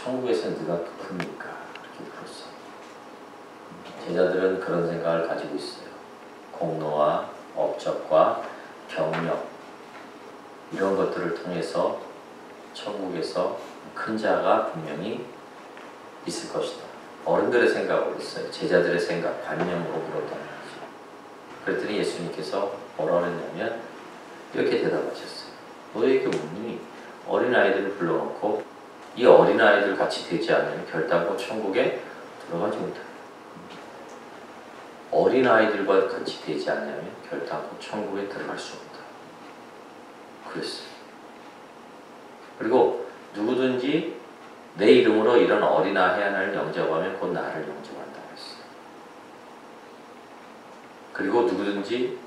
천국에서는 누가 큽니까? 이렇게 물었어. 제자들은 그런 생각을 가지고 있어요. 공로와 업적과 경력 이런 것들을 통해서 천국에서 큰 자가 분명히 있을 것이다. 어른들의 생각으로 있어요. 제자들의 생각, 관념으로 물었단 말이죠. 그랬더니 예수님께서 뭐라 그랬냐면 이렇게 대답하셨어요. 너 이렇게 묻니? 어린아이들을 불러놓고 이 어린아이들 같이 되지 않으면 결단코 천국에 들어가지 못한다. 어린아이들과 같이 되지 않으면 결단코 천국에 들어갈 수 없다. 그랬어요. 그리고 누구든지 내 이름으로 이런 어린아이 하나를 영접하면 곧 나를 영접한다고 했어요. 그리고 누구든지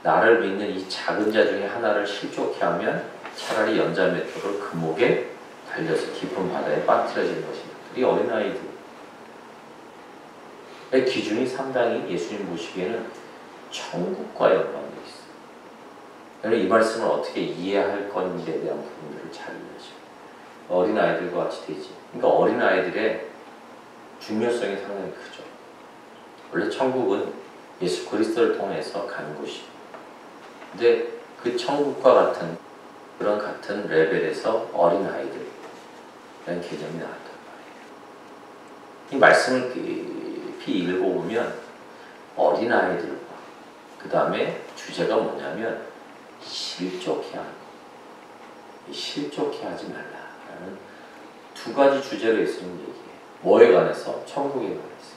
나를 믿는 이 작은 자 중에 하나를 실족해 하면 차라리 연자맷돌을 금옥에 달려서 깊은 바다에 빠뜨려지는 것입니다. 이 어린아이들의 기준이 상당히 예수님 보시기에는 천국과 연관되어 있어요. 그래서 이 말씀을 어떻게 이해할 건지에 대한 부분들을 잘 이해하죠. 어린아이들과 같이 되지. 그러니까 어린아이들의 중요성이 상당히 크죠. 원래 천국은 예수 그리스도를 통해서 가는 곳이고, 근데 그 천국과 같은 그런 같은 레벨에서 어린아이들이라는 개념이 나왔단 말이에요. 이 말씀을 깊이 읽어보면 어린아이들과 그 다음에 주제가 뭐냐면 실족해 하는 거. 실족해 하지 말라라는 두 가지 주제로 예수님 얘기해요. 뭐에 관해서? 천국에 관해서.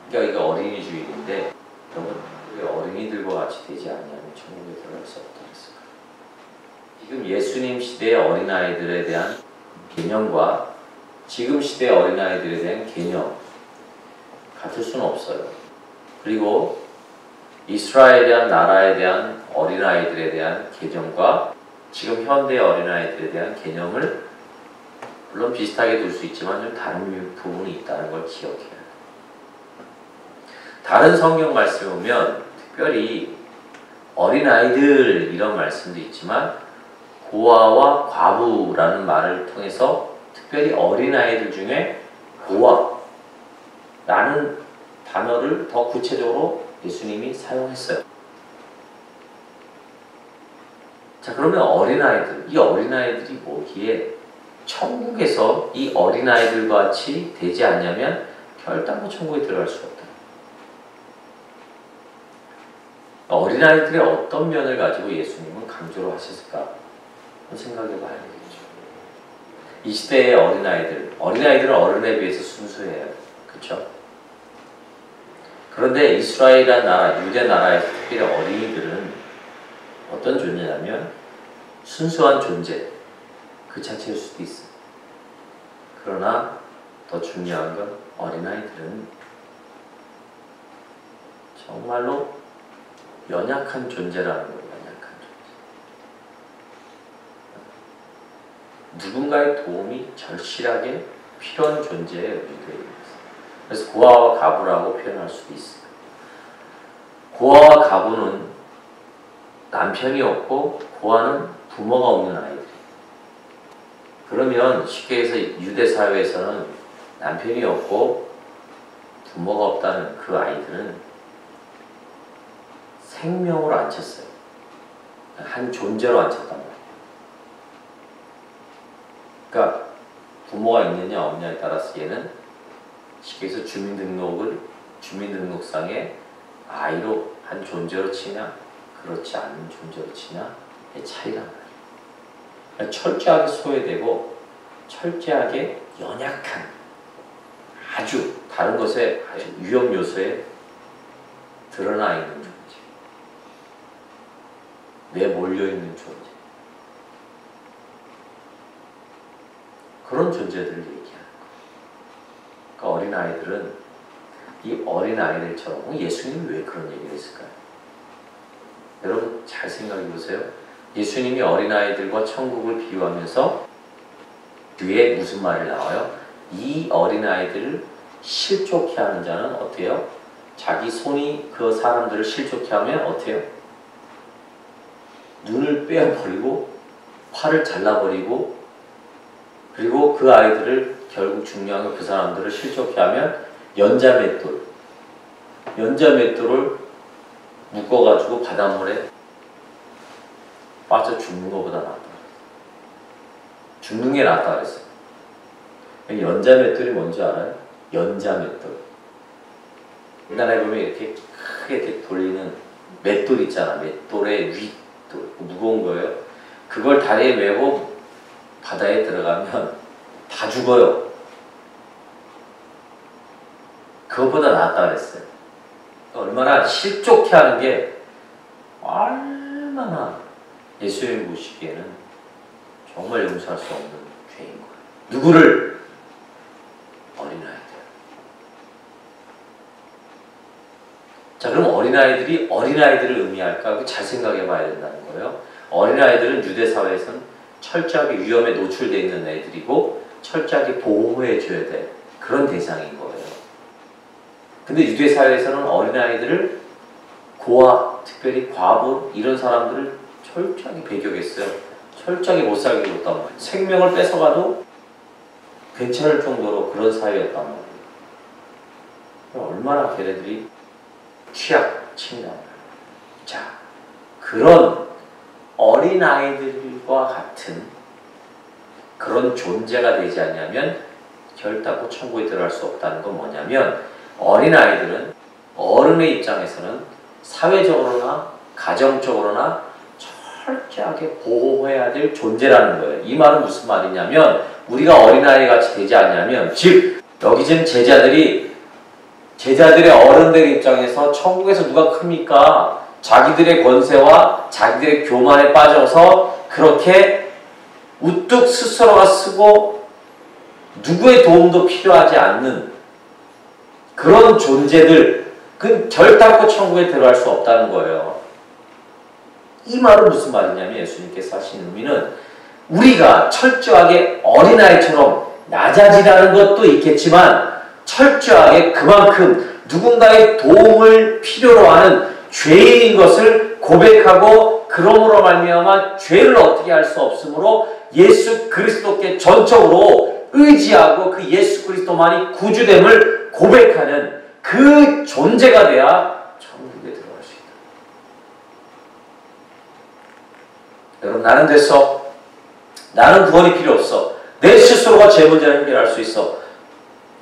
그러니까 이게 어린이 주일인데 여러분 왜 어린이들과 같이 되지 않냐면 천국에 들어갈 수 없다고 했을까요? 지금 예수님 시대의 어린아이들에 대한 개념과 지금 시대의 어린아이들에 대한 개념 같을 수는 없어요. 그리고 이스라엘이란 나라에 대한 어린아이들에 대한 개념과 지금 현대의 어린아이들에 대한 개념을 물론 비슷하게 둘 수 있지만 좀 다른 부분이 있다는 걸 기억해야 돼요. 다른 성경 말씀에 보면 특별히 어린아이들 이런 말씀도 있지만 고아와 과부라는 말을 통해서 특별히 어린아이들 중에 고아라는 단어를 더 구체적으로 예수님이 사용했어요. 자, 그러면 어린아이들, 이 어린아이들이 뭐기에 천국에서 이 어린아이들과 같이 되지 않냐면 결단코 천국에 들어갈 수 없다. 어린아이들의 어떤 면을 가지고 예수님은 강조를 하셨을까? 생각해 봐야 되겠죠. 이 시대의 어린아이들은 어른에 비해서 순수해요. 그렇죠? 그런데 이스라엘이라는 나라, 유대 나라에서 특별히 어린이들은 어떤 존재냐면 순수한 존재 그 자체일 수도 있어요. 그러나 더 중요한 건 어린아이들은 정말로 연약한 존재라는 거예요. 연약한 존재. 누군가의 도움이 절실하게 필요한 존재예요. 유대인에서. 그래서 고아와 가부라고 표현할 수도 있어요. 고아와 가부는 남편이 없고 고아는 부모가 없는 아이들. 그러면 쉽게 해서 유대 사회에서는 남편이 없고 부모가 없다는 그 아이들은 생명으로 안 쳤어요. 한 존재로 안 쳤단 말이에요. 그러니까 부모가 있느냐 없느냐에 따라서 얘는 쉽게 해서 주민등록상에 아이로 한 존재로 치냐 그렇지 않은 존재로 치냐의 차이란 말이에요. 그러니까 철저하게 소외되고 철저하게 연약한 아주 다른 것에 아주 위험 요소에 드러나 있는 존재. 내몰려 있는 존재. 그런 존재들을 얘기하는 거예요. 그러니까 어린아이들은 이 어린아이들처럼 예수님이 왜 그런 얘기를 했을까요? 여러분 잘 생각해 보세요. 예수님이 어린아이들과 천국을 비유하면서 뒤에 무슨 말이 나와요? 이 어린아이들을 실족해 하는 자는 어때요? 자기 손이 그 사람들을 실족해 하면 어때요? 눈을 빼어버리고 팔을 잘라버리고 그리고 그 아이들을 결국 중요한 건 그 사람들을 실족케 하면 연자맷돌을 묶어가지고 바닷물에 빠져 죽는 것보다 낫다. 죽는 게 낫다 그랬어요. 연자맷돌이 뭔지 알아요? 연자맷돌. 우리나라에 보면 이렇게 크게 이렇게 돌리는 맷돌 있잖아. 맷돌의 윗돌. 무거운 거예요. 그걸 다리에 메고 바다에 들어가면 다 죽어요. 그것보다 낫다 그랬어요. 얼마나 실족해 하는 게 얼마나 예수님이 보시기에는 정말 용서할 수 없는 죄인 거예요. 누구를? 어린아이들. 자, 그럼 어린아이들을 의미할까? 잘 생각해 봐야 된다는 거예요. 어린아이들은 유대사회에서는 철저하게 위험에 노출되어 있는 애들이고 철저하게 보호해 줘야 될 그런 대상인 거예요. 근데 유대사회에서는 어린아이들을 고아, 특별히 과부 이런 사람들을 철저하게 배격했어요. 철저하게 못 살게 뒀단 말이에요. 생명을 뺏어가도 괜찮을 정도로 그런 사회였단 말이에요. 얼마나 걔네들이 취약층이냐. 자, 그런 어린아이들과 같은 그런 존재가 되지 않냐면 결단코 천국에 들어갈 수 없다는 건 뭐냐면 어린아이들은 어른의 입장에서는 사회적으로나 가정적으로나 철저하게 보호해야 될 존재라는 거예요. 이 말은 무슨 말이냐면 우리가 어린아이 같이 되지 않냐면 즉 여기 지금 제자들의 어른들의 입장에서 천국에서 누가 큽니까? 자기들의 권세와 자기들의 교만에 빠져서 그렇게 우뚝 스스로가 쓰고 누구의 도움도 필요하지 않는 그런 존재들, 그 결단코 천국에 들어갈 수 없다는 거예요. 이 말은 무슨 말이냐면 예수님께서 하신 의미는 우리가 철저하게 어린아이처럼 낮아지라는 것도 있겠지만 철저하게 그만큼 누군가의 도움을 필요로 하는 죄인인 것을 고백하고 그러므로 말미암아 죄를 어떻게 할 수 없으므로 예수 그리스도께 전적으로 의지하고 그 예수 그리스도만이 구주됨을 고백하는 그 존재가 돼야 천국에 들어갈 수 있다. 여러분, 나는 됐어. 나는 구원이 필요 없어. 내 스스로가 제 문제를 해결할 수 있어.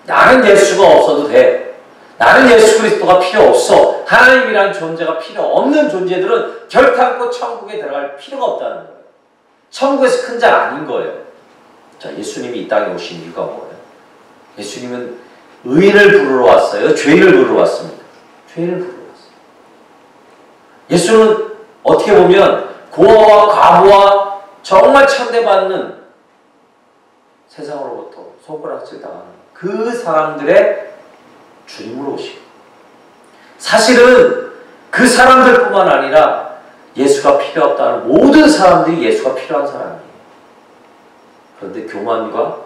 나는 예수가 없어도 돼. 나는 예수 그리스도가 필요 없어. 하나님이라는 존재가 필요 없는 존재들은 결단코 천국에 들어갈 필요가 없다는 거예요. 천국에서 큰 자 아닌 거예요. 자, 예수님이 이 땅에 오신 이유가 뭐예요? 예수님은 의인을 부르러 왔어요? 죄인을 부르러 왔습니다. 죄인을 부르러 왔어요. 예수는 어떻게 보면 고아와 과부와 정말 천대받는 세상으로부터 손가락질 당하는 그 사람들의 주님으로 오시고 사실은 그 사람들뿐만 아니라 예수가 필요 없다는 모든 사람들이 예수가 필요한 사람이에요. 그런데 교만과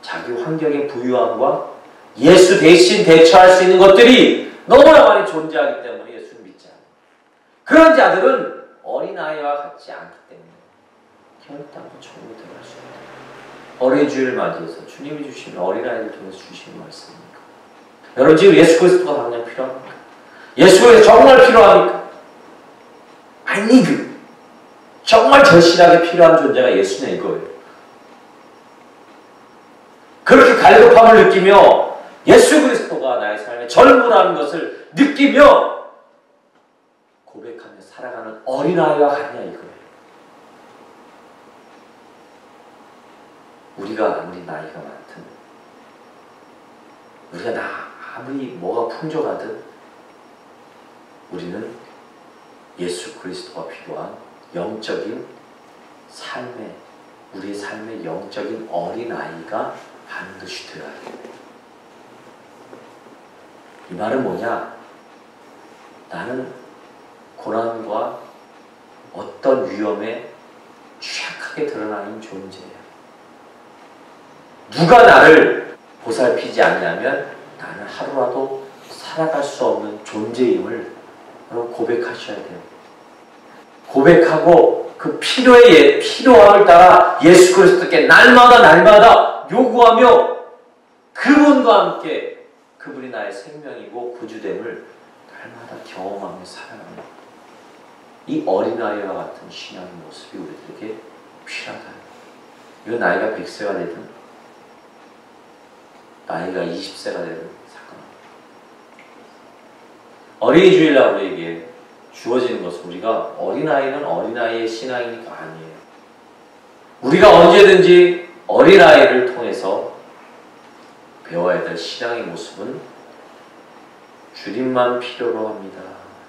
자기 환경의 부유함과 예수 대신 대처할 수 있는 것들이 너무나 많이 존재하기 때문에 예수를 믿지 않아요. 그런 자들은 어린아이와 같지 않기 때문에 결단코 천국에 들어갈 수 없다. 어린이 주일을 맞이해서 주님이 주시는 어린아이를 통해서 주시는 말씀입니까? 여러분, 지금 예수 그리스도가 당장 필요합니까? 예수 그리스도 정말 필요합니까? 아니, 정말 절실하게 필요한 존재가 예수냐 이거예요. 그렇게 갈급함을 느끼며 예수 그리스도가 나의 삶의 전부라는 것을 느끼며 고백하며 살아가는 어린아이와 같냐 이거예요. 우리가 아무리 나이가 많든 우리가 아무리 뭐가 풍족하든 우리는 예수 그리스도가 필요한 영적인 삶의 우리의 삶의 영적인 어린아이가 반드시 되어야 됩니다. 이 말은 뭐냐? 나는 고난과 어떤 위험에 취약하게 드러나는 존재야. 누가 나를 보살피지 않냐면 나는 하루라도 살아갈 수 없는 존재임을 여러분 고백하셔야 돼요. 고백하고 그 필요함을 따라 예수 그리스도께 날마다 요구하며 그분과 함께 그분이 나의 생명이고 구주됨을 날마다 경험하며 살아가는 이 어린아이와 같은 신앙의 모습이 우리들에게 필요하다. 이건 나이가 100세가 되든 나이가 20세가 되든 상관없다. 어린이 주일날 우리에게 주어지는 것은 우리가 어린아이는 어린아이의 신앙이니까 아니에요. 우리가 언제든지 어린아이를 통해서 배워야 될 신앙의 모습은 주님만 필요로 합니다.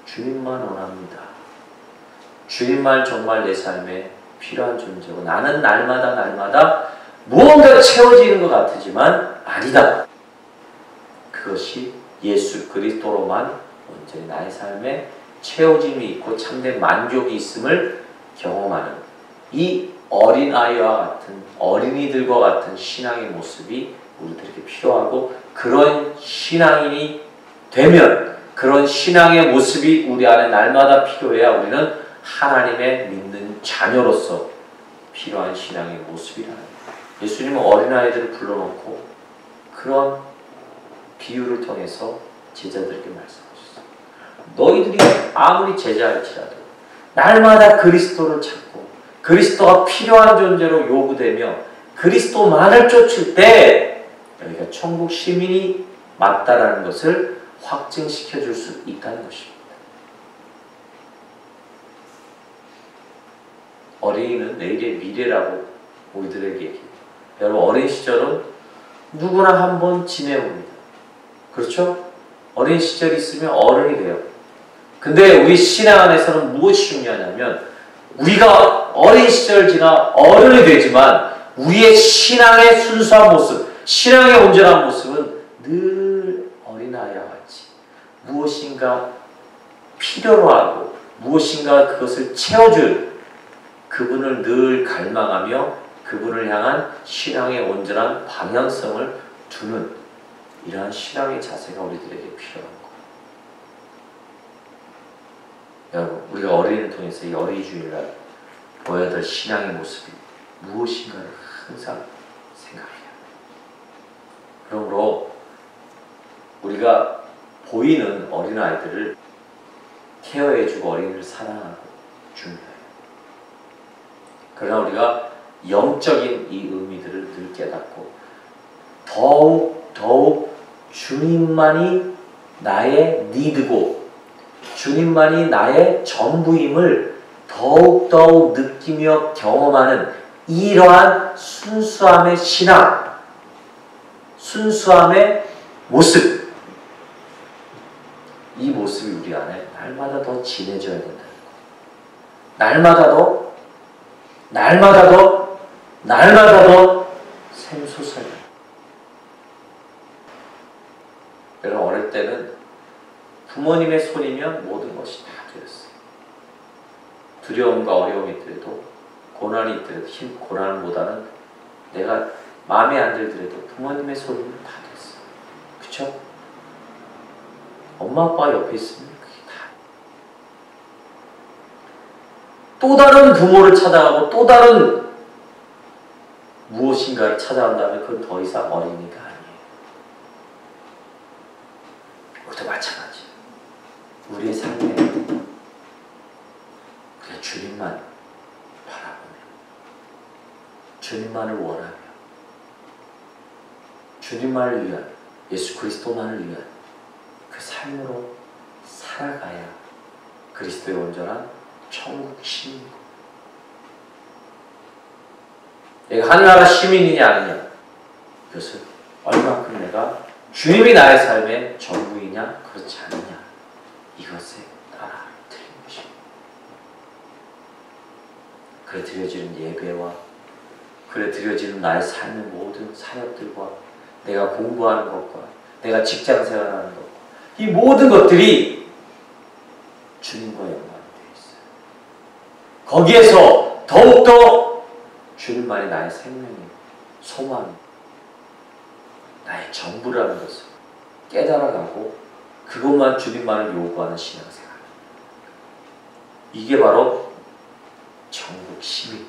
주님만 원합니다. 주님만 정말 내 삶에 필요한 존재고 나는 날마다 무언가 채워지는 것 같지만 아니다. 그것이 예수 그리스도로만 온전히 나의 삶에 채워짐이 있고 참된 만족이 있음을 경험하는 이 어린아이와 같은 어린이들과 같은 신앙의 모습이 우리들에게 필요하고 그런 신앙인이 되면 그런 신앙의 모습이 우리 안에 날마다 필요해야 우리는 하나님의 믿는 자녀로서 필요한 신앙의 모습이라는 거예요. 예수님은 어린아이들을 불러놓고 그런 비유를 통해서 제자들에게 말씀하셨어요. 너희들이 아무리 제자일지라도 날마다 그리스도를 찾고 그리스도가 필요한 존재로 요구되며 그리스도만을 쫓을 때 여기가 천국 시민이 맞다라는 것을 확증시켜 줄 수 있다는 것입니다. 어린이는 내일의 미래라고 우리들에게 얘기해요. 여러분 어린 시절은 누구나 한번 지내봅니다. 그렇죠? 어린 시절이 있으면 어른이 돼요. 근데 우리 신앙 안에서는 무엇이 중요하냐면 우리가 어린 시절을 지나 어른이 되지만 우리의 신앙의 순수한 모습, 신앙의 온전한 모습은 늘 어린아이와 같이 무엇인가 필요로 하고 무엇인가 그것을 채워줄 그분을 늘 갈망하며 그분을 향한 신앙의 온전한 방향성을 두는 이러한 신앙의 자세가 우리들에게 필요한 거예요. 여러분, 우리가 어린이를 통해서 이 어린이 주일날 보여야 될 신앙의 모습이 무엇인가를 항상 생각해야 해요. 그러므로 우리가 보이는 어린아이들을 케어해주고 어린이를 사랑하고 중요해요. 그러나 우리가 영적인 이 의미들을 늘 깨닫고 더욱 주님만이 나의 니드고 주님만이 나의 전부임을 더욱 느끼며 경험하는 이러한 순수함의 신앙, 순수함의 모습, 이 모습이 우리 안에 날마다 더 진해져야 된다는 것. 날마다 더 샘솟아요. 여러분 어릴 때는 부모님의 손이면 모든 것이 다 되었어요. 두려움과 어려움이 있더라도 고난이 있더라도 고난보다는 내가 마음에 안 들더라도 부모님의 손이면 다 됐어요. 그쵸? 엄마 아빠 옆에 있으면 그게 다. 또 다른 부모를 찾아가고 또 다른 무엇인가를 찾아간다면 그건 더 이상 어린이가 아니에요. 우리도 마찬가지예요. 우리의 삶에 우리가 주님만 바라보며 주님만을 원하며 주님만을 위한 예수 그리스도만을 위한 그 삶으로 살아가야 그리스도의 온전한 천국 시민이고 내가 하늘나라 시민이냐 아니냐 그것은 얼마큼 내가 주님이 나의 삶의 전부이냐 그렇지 않느냐 이것에 따라 틀린 것입니다. 그래 드려지는 예배와 그래 드려지는 나의 삶의 모든 사역들과 내가 공부하는 것과 내가 직장 생활하는 것과 이 모든 것들이 주님과 연관되어 있어요. 거기에서 더욱더 주님만이 나의 생명이고 소망, 나의 전부라는 것을 깨달아가고 그것만 주님만을 요구하는 신앙생활. 이게 바로 천국 시민,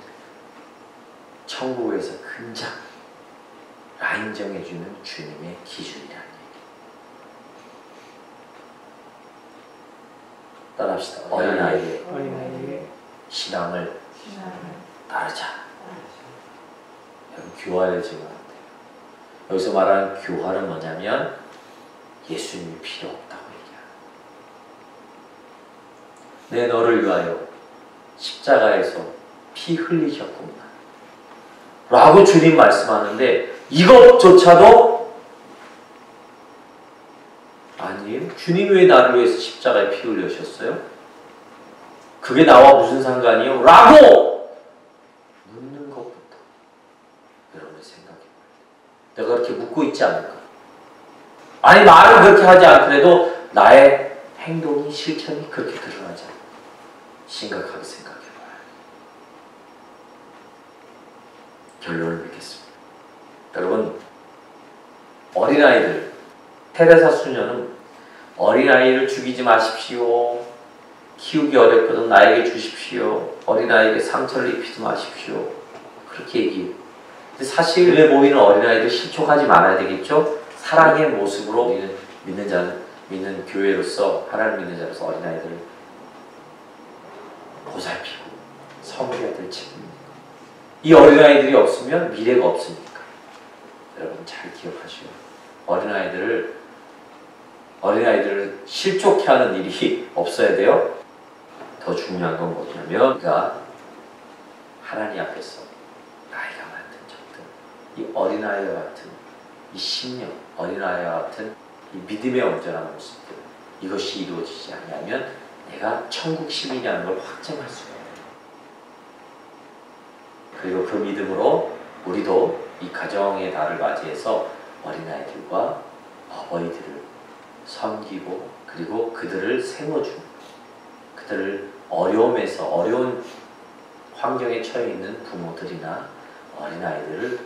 천국에서 근장 라인 정해주는 주님의 기준이라는 얘기. 따라합시다. 어린아이의 신앙을 따르자. 여러분, 교활해지면 안 돼요. 여기서 말하는 교활은 뭐냐면 예수님이 필요 없다고 얘기합니다. 내 너를 위하여 십자가에서 피 흘리셨구나 라고 주님 말씀하는데, 이것조차도 아니에요. 주님 왜 나를 위해서 십자가에 피 흘리셨어요? 그게 나와 무슨 상관이요? 라고 묻는 것부터 여러분이 생각해봐요. 내가 그렇게 묻고 있지 않을까? 아니, 말은 그렇게 하지 않더라도 나의 행동이, 실천이 그렇게 드러나지 않을까? 심각하게 생각해봐요. 결론을 맺겠습니다. 여러분, 어린아이들, 테레사 수녀는 어린아이를 죽이지 마십시오. 키우기 어렵거든 나에게 주십시오. 어린아이에게 상처를 입히지 마십시오. 그렇게 얘기해요. 근데 사실 눈에 보이는 어린아이들 실족하지 말아야 되겠죠? 사랑의 모습으로 우리는 믿는 교회로서, 하나님 믿는 자로서 어린아이들을 보살피고 섬겨야 될 책임입니다. 이 어린아이들이 없으면 미래가 없으니까. 여러분 잘 기억하시고, 어린아이들을 실족해 하는 일이 없어야 돼요. 더 중요한 건 뭐냐면, 우리가 하나님 앞에서 나이가 많든 적든 이 어린아이와 같은 이 심령, 어린아이와 같은 이 믿음의 온전한 모습들, 이것이 이루어지지 않으면 내가 천국 시민이라는 걸 확증할 수가 있어요. 그리고 그 믿음으로 우리도 이 가정의 날을 맞이해서 어린아이들과 어버이들을 섬기고, 그리고 그들을 세워주고, 그들을 어려운 환경에 처해 있는 부모들이나 어린아이들을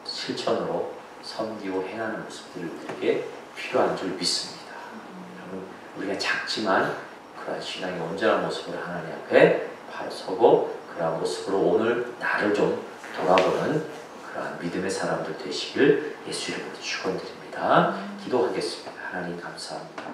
실천으로 섬기고 행하는 모습들이 우리에게 필요한 줄 믿습니다. 여러분, 우리가 작지만 그러한 신앙의 온전한 모습으로 하나님 앞에 바로 서고, 그러한 모습으로 오늘 나를 좀 돌아보는 그러한 믿음의 사람들 되시길 예수 이름으로 축원드립니다. 기도하겠습니다. 하나님 감사합니다.